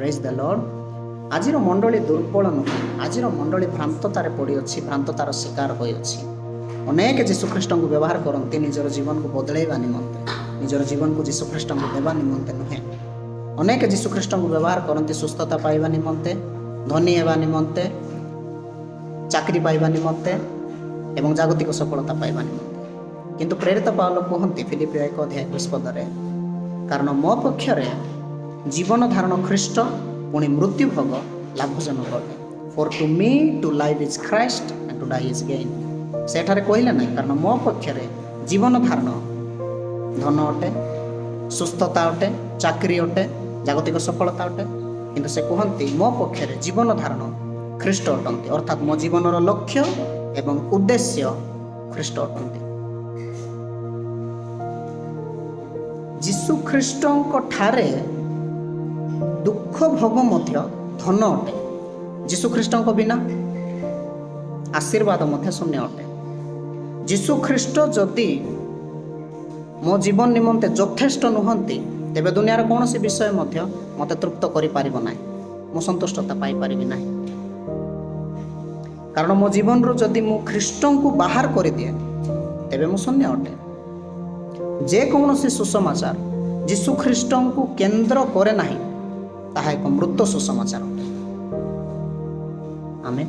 ପ୍ରେଜ୍ ଦ ଲର୍ଡ। ଆଜିର ମଣ୍ଡଳୀ ଦୁର୍ବଳ ନୁହେଁ, ଆଜିର ମଣ୍ଡଳୀ ଭ୍ରାନ୍ତତାରେ ପଡ଼ିଅଛି, ଭ୍ରାନ୍ତତାର ଶିକାର ହୋଇଅଛି। ଅନେକ ଯୀଶୁଖ୍ରୀଷ୍ଟଙ୍କୁ ବ୍ୟବହାର କରନ୍ତି ନିଜର ଜୀବନକୁ ବଦଳାଇବା ନିମନ୍ତେ, ନିଜର ଜୀବନକୁ ଯୀଶୁଖ୍ରୀଷ୍ଟଙ୍କୁ ଦେବା ନିମନ୍ତେ ନୁହେଁ। ଅନେକ ଯୀଶୁଖ୍ରୀଷ୍ଟଙ୍କୁ ବ୍ୟବହାର କରନ୍ତି ସୁସ୍ଥତା ପାଇବା ନିମନ୍ତେ, ଧନୀ ହେବା ନିମନ୍ତେ, ଚାକିରି ପାଇବା ନିମନ୍ତେ ଏବଂ ଜାଗତିକ ସଫଳତା ପାଇବା ନିମନ୍ତେ। କିନ୍ତୁ ପ୍ରେରିତ ପାଉଲ କୁହନ୍ତି ଫିଲିପିୟ 1:20, କାରଣ ମୋ ପକ୍ଷରେ ଜୀବନ ଧାରଣ ଖ୍ରୀଷ୍ଟ, ପୁଣି ମୃତ୍ୟୁ ଭୋଗ ଲାଭଜନକ ଅଟେ। For to me to live is Christ and to die is gain. ସେଠାରେ କହିଲେ ନାହିଁ, କାରଣ ମୋ ପକ୍ଷରେ ଜୀବନ ଧାରଣ ଧନ ଅଟେ, ସୁସ୍ଥତା ଅଟେ, ଚାକିରି ଅଟେ, ଜାଗତିକ ସଫଳତା ଅଟେ। କିନ୍ତୁ ସେ କୁହନ୍ତି ମୋ ପକ୍ଷରେ ଜୀବନ ଧାରଣ ଖ୍ରୀଷ୍ଟ ଅଟନ୍ତି, ଅର୍ଥାତ୍ ମୋ ଜୀବନର ଲକ୍ଷ୍ୟ ଏବଂ ଉଦ୍ଦେଶ୍ୟ ଖ୍ରୀଷ୍ଟ ଅଟନ୍ତି। ଯୀଶୁଖ୍ରୀଷ୍ଟଙ୍କ ଠାରେ ଦୁଃଖ ଭୋଗ ମଧ୍ୟ ଧନ ଅଟେ। ଯୀଶୁଖ୍ରୀଷ୍ଟଙ୍କ ବିନା ଆଶୀର୍ବାଦ ମଧ୍ୟ ଶୂନ୍ୟ ଅଟେ। ଯୀଶୁଖ୍ରୀଷ୍ଟ ଯଦି ମୋ ଜୀବନ ନିମନ୍ତେ ଯଥେଷ୍ଟ ନୁହନ୍ତି, ତେବେ ଦୁନିଆର କୌଣସି ବିଷୟ ମଧ୍ୟ ମୋତେ ତୃପ୍ତ କରିପାରିବ ନାହିଁ, ମୁଁ ସନ୍ତୁଷ୍ଟତା ପାଇପାରିବି ନାହିଁ। କାରଣ ମୋ ଜୀବନରୁ ଯଦି ମୁଁ ଖ୍ରୀଷ୍ଟଙ୍କୁ ବାହାର କରିଦିଏ, ତେବେ ମୁଁ ଶୂନ୍ୟ ଅଟେ। ଯେକୌଣସି ସୁସମାଚାର ଯୀଶୁଖ୍ରୀଷ୍ଟଙ୍କୁ କେନ୍ଦ୍ର କରେ ନାହିଁ, ତାହା ଏକ ମୃତ ସୁସମାଚାର ଅଟେ। ଆମେ